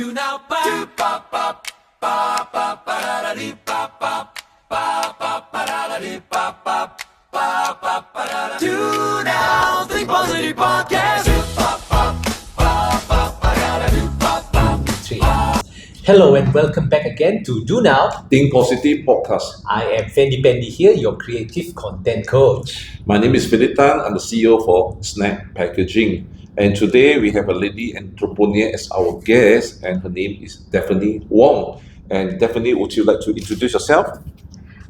Do now, do ba ba ba ba ba da da dee ba ba ba ba ba da da dee ba ba ba ba ba da da. Do now, think positive podcast. Do ba ba ba ba ba da da dee ba ba. Hello and welcome back again to Do Now. Think Positive Podcast. I am FendiPendi here, your creative content coach. My name is Philip Tan. I'm the CEO for Snapp Packaging. And today we have a lady entrepreneur as our guest, and her name is Daphne Wong. And Daphne, would you like to introduce yourself?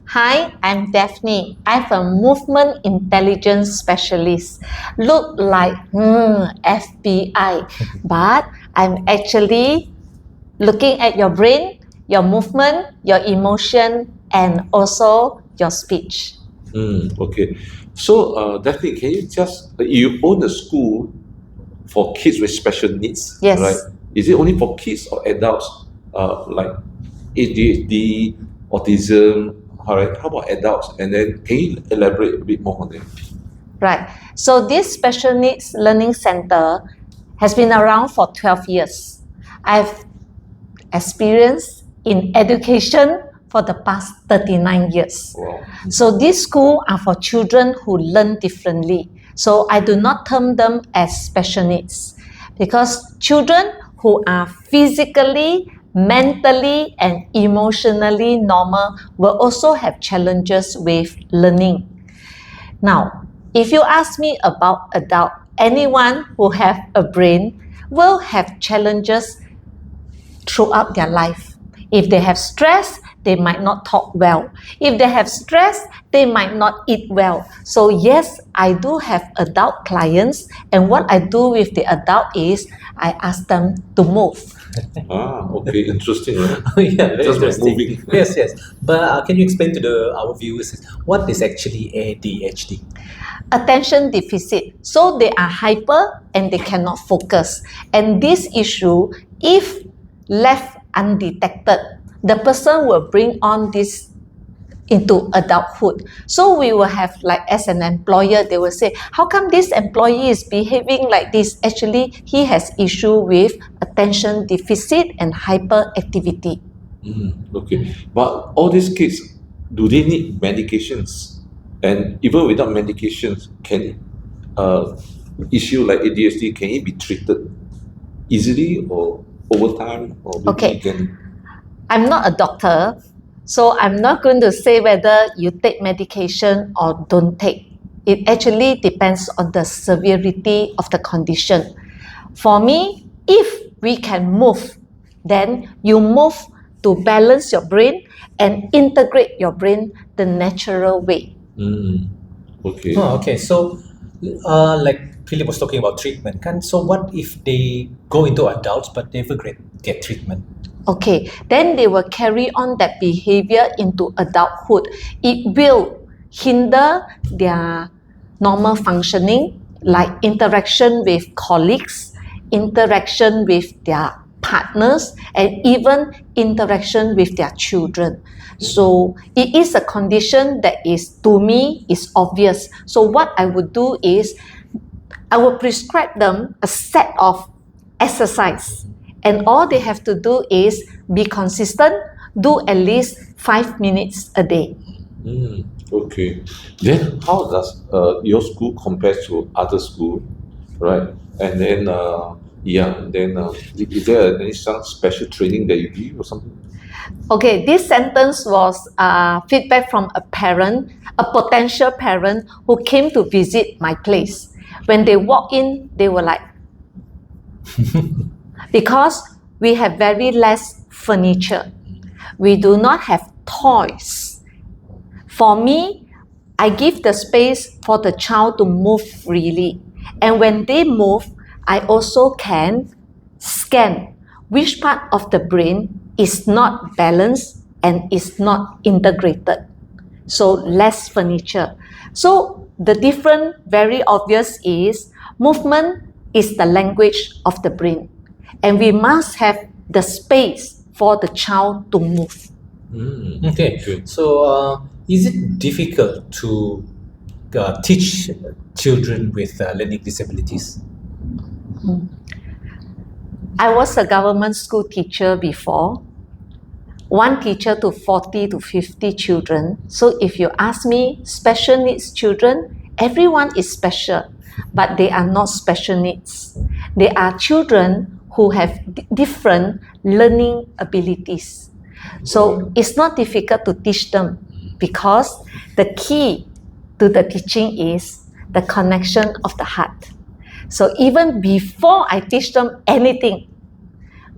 Hi, I'm Daphne. I'm a movement intelligence specialist. Look like FBI, but I'm actually looking at your brain, your movement, your emotion, and also your speech. Okay. So, Daphne, can you you own a school for kids with special needs, Yes. right? Is it only for kids or adults, like ADHD, autism? All right. How about adults? And then can you elaborate a bit more on that? Right. So this special needs learning center has been around for 12 years. I've experienced in education for the past 39 years. Wow. So these schools are for children who learn differently. So I do not term them as special needs because children who are physically, mentally, and emotionally normal will also have challenges with learning. Now, if you ask me about adult, anyone who have a brain will have challenges throughout their life. If they have stress, they might not talk well. If they have stress, they might not eat well. So yes, I do have adult clients, and what I do with the adult is I ask them to move. Okay, interesting. Right? Yeah, very Just by interesting. moving. Yes. But can you explain to our viewers what is actually ADHD? Attention deficit. So they are hyper and they cannot focus. And this issue, if left undetected, the person will bring on this into adulthood. So we will have, like, as an employer, they will say, how come this employee is behaving like this? Actually, he has issue with attention deficit and hyperactivity. Okay, but all these kids, do they need medications? And even without medications, can issue like ADHD, can it be treated easily or over time, or maybe Okay. you can? I'm not a doctor, so I'm not going to say whether you take medication or don't take. It actually depends on the severity of the condition. For me, if we can move, then you move to balance your brain and integrate your brain the natural way. Okay. Okay. So, like Philip was talking about treatment. So what if they go into adults but never get treatment? Okay, then they will carry on that behavior into adulthood. It will hinder their normal functioning, like interaction with colleagues, interaction with their partners, and even interaction with their children. So it is a condition that is, to me, is obvious. So what I would do is I will prescribe them a set of exercise. And all they have to do is be consistent, do at least 5 minutes a day. Okay. Then how does your school compare to other school, right? And then is there any some special training that you give or something? Okay, this sentence was feedback from a parent, a potential parent who came to visit my place. When they walk in, they were like, because we have very less furniture. We do not have toys. For me, I give the space for the child to move freely. And when they move, I also can scan which part of the brain is not balanced and is not integrated. So less furniture. So the difference, very obvious, is movement is the language of the brain. And we must have the space for the child to move. Okay. So is it difficult to teach children with learning disabilities? I was a government school teacher before. One teacher to 40 to 50 children. So if you ask me, special needs children, everyone is special, but they are not special needs. They are children who have different learning abilities. So it's not difficult to teach them because the key to the teaching is the connection of the heart. So even before I teach them anything,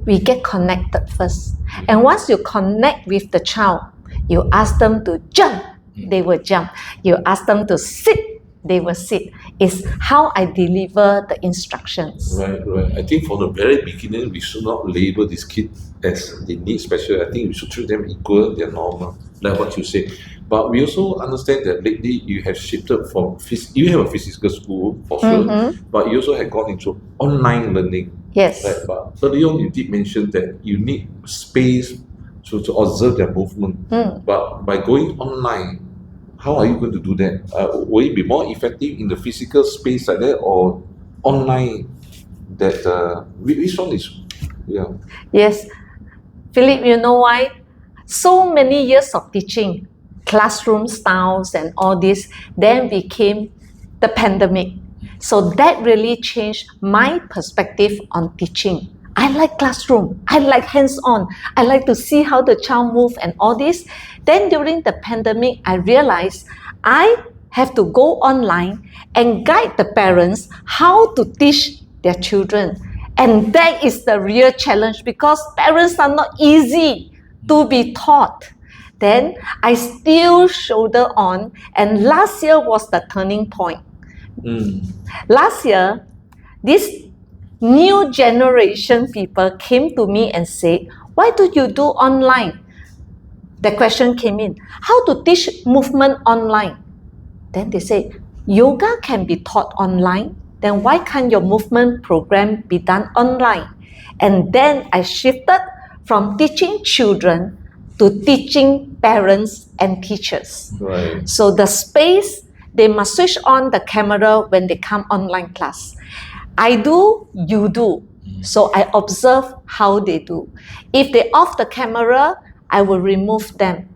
we get connected first. And once you connect with the child, you ask them to jump, they will jump. You ask them to sit, they will sit. It's how I deliver the instructions. Right. I think from the very beginning, we should not label these kids as they need special. I think we should treat them equal, they're normal, like what you say. But we also understand that lately you have shifted from, you have a physical school for sure, but you also have gone into online learning. Yes. Right? But earlier on, you did mention that you need space to observe their movement. But by going online, how are you going to do that? Will it be more effective in the physical space like that, or online? That which one is? Yeah. Yes, Philip, you know why? So many years of teaching, classroom styles and all this, then became the pandemic. So that really changed my perspective on teaching. I like classroom, I like hands-on, I like to see how the child move and all this. Then during the pandemic, I realized I have to go online and guide the parents how to teach their children. And that is the real challenge because parents are not easy to be taught. Then I still shoulder on, and last year was the turning point. Last year, this new generation people came to me and said, why do you do online? The question came in, how to teach movement online? Then they say, yoga can be taught online, then why can't your movement program be done online? And then I shifted from teaching children to teaching parents and teachers. Right. So the space, they must switch on the camera when they come online class. I do, you do. So I observe how they do. If they off the camera, I will remove them.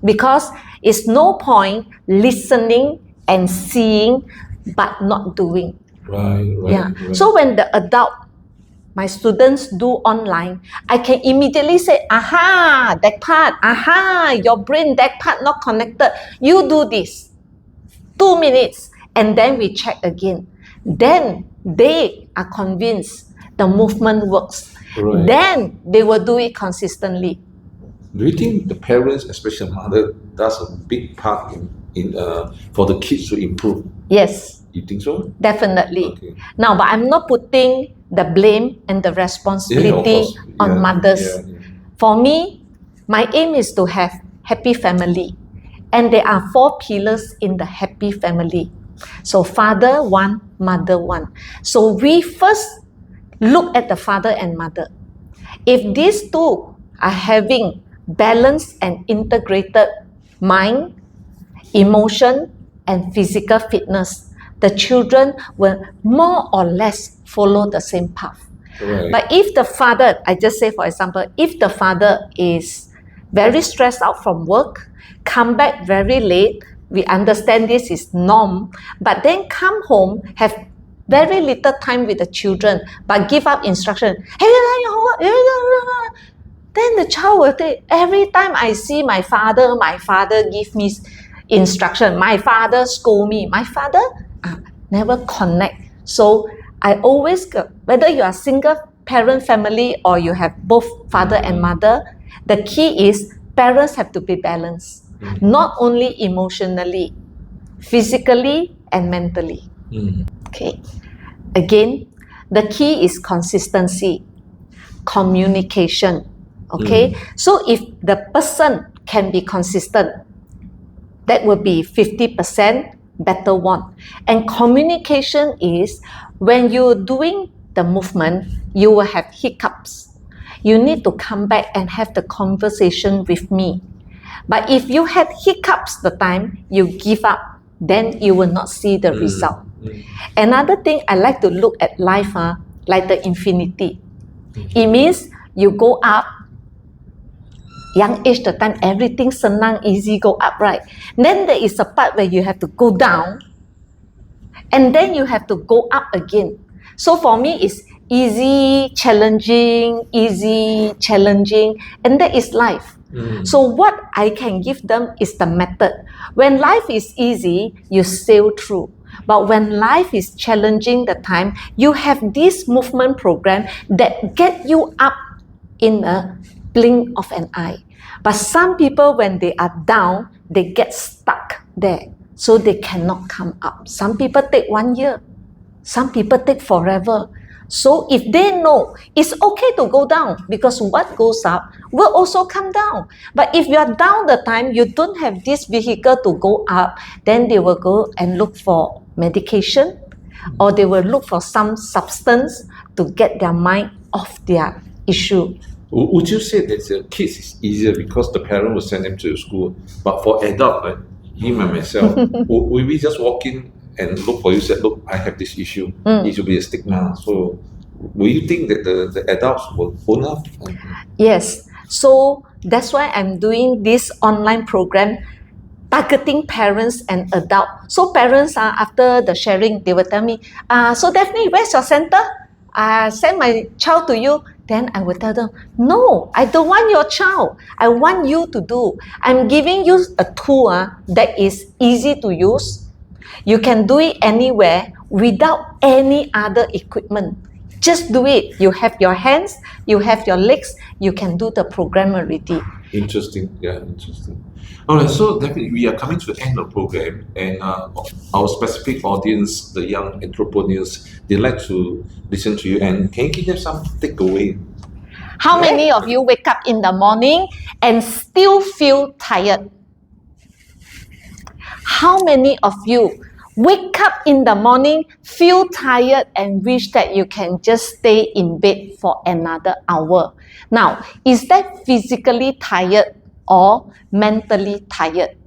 Because it's no point listening and seeing but not doing. Right. Yeah. So when the adult, my students do online, I can immediately say, aha, that part, aha, your brain, that part not connected. You do this. 2 minutes. And then we check again. Then they are convinced the movement works. Right. Then they will do it consistently. Do you think the parents, especially mother, does a big part in for the kids to improve? Yes, You think so? definitely. Okay. Now, but I'm not putting the blame and the responsibility course. on mothers. Yeah. For me, my aim is to have happy family. And there are 4 pillars in the happy family. So father one, mother one. So we first look at the father and mother. If these two are having balanced and integrated mind, emotion, and physical fitness, the children will more or less follow the same path. Right. But if the father, I just say for example, if the father is very stressed out from work, come back very late, we understand this is norm, but then come home, have very little time with the children, but give up instruction. Have you done your homework? Then the child will say, every time I see my father give me instruction, my father scold me, my father never connect. So I always, whether you are single parent family or you have both father and mother, the key is parents have to be balanced. Not only emotionally, physically and mentally. Okay. Again, the key is consistency, communication. Okay. So if the person can be consistent, that will be 50% better one. And communication is when you're doing the movement, you will have hiccups. You need to come back and have the conversation with me. But if you had hiccups the time you give up, then you will not see the result. Another thing I like to look at life, like the infinity. It means you go up. Young age, the time everything senang, easy, go up, right? Then there is a part where you have to go down, and then you have to go up again. So for me, it's easy, challenging, and that is life. So what I can give them is the method. When life is easy, you sail through. But when life is challenging the time, you have this movement program that get you up in a blink of an eye. But some people, when they are down, they get stuck there. So they cannot come up. Some people take 1 year. Some people take forever. So if they know, it's okay to go down because what goes up will also come down. But if you are down the time, you don't have this vehicle to go up, then they will go and look for medication or they will look for some substance to get their mind off their issue. Would you say that the kids is easier because the parent will send them to school, but for adult, like him and myself, will we just walk in and look for you, said, look, I have this issue, it should be a stigma. So will you think that the adults will own up? Yes. So that's why I'm doing this online program targeting parents and adults. So parents, after the sharing, they will tell me, so Daphne, where's your center? Send my child to you. Then I will tell them, no, I don't want your child. I want you to do. I'm giving you a tool that is easy to use. You can do it anywhere without any other equipment. Just do it. You have your hands, you have your legs, you can do the program already. Interesting. Yeah, interesting. All right, so definitely we are coming to the end of the program, and our specific audience, the young entrepreneurs, they like to listen to you. And can you give them some takeaway? How many of you wake up in the morning and still feel tired? How many of you wake up in the morning, feel tired, and wish that you can just stay in bed for another hour? Now, is that physically tired or mentally tired?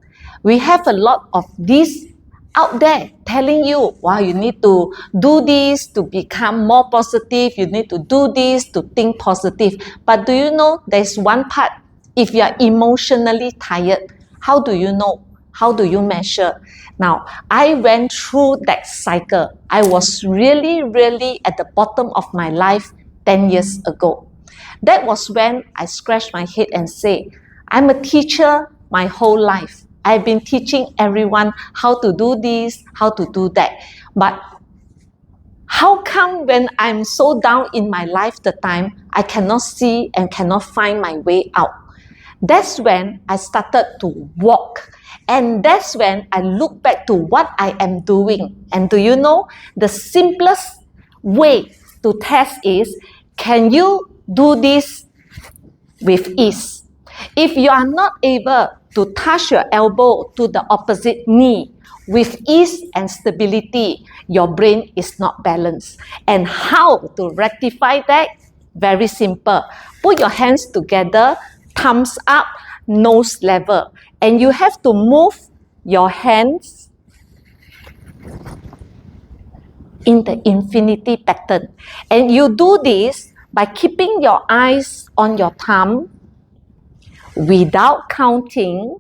We have a lot of this out there telling you, wow, you need to do this to become more positive, you need to do this to think positive. But do you know there's one part, if you are emotionally tired, how do you know? How do you measure? Now, I went through that cycle. I was really, really at the bottom of my life 10 years ago. That was when I scratched my head and said, I'm a teacher my whole life. I've been teaching everyone how to do this, how to do that. But how come when I'm so down in my life the time, I cannot see and cannot find my way out? That's when I started to walk. And that's when I look back to what I am doing. And do you know, the simplest way to test is, can you do this with ease? If you are not able to touch your elbow to the opposite knee with ease and stability, your brain is not balanced. And how to rectify that? Very simple. Put your hands together, thumbs up, nose level. And you have to move your hands in the infinity pattern. And you do this by keeping your eyes on your thumb without counting,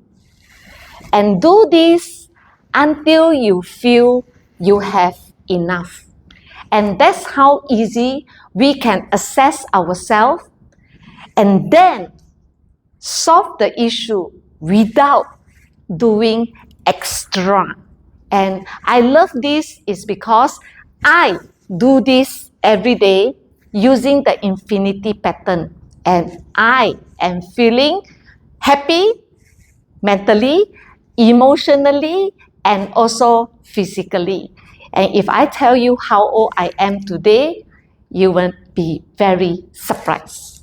and do this until you feel you have enough. And that's how easy we can assess ourselves and then solve the issue without doing extra. And I love this is because I do this every day using the infinity pattern, and I am feeling happy mentally, emotionally, and also physically. And if I tell you how old I am today, you will be very surprised.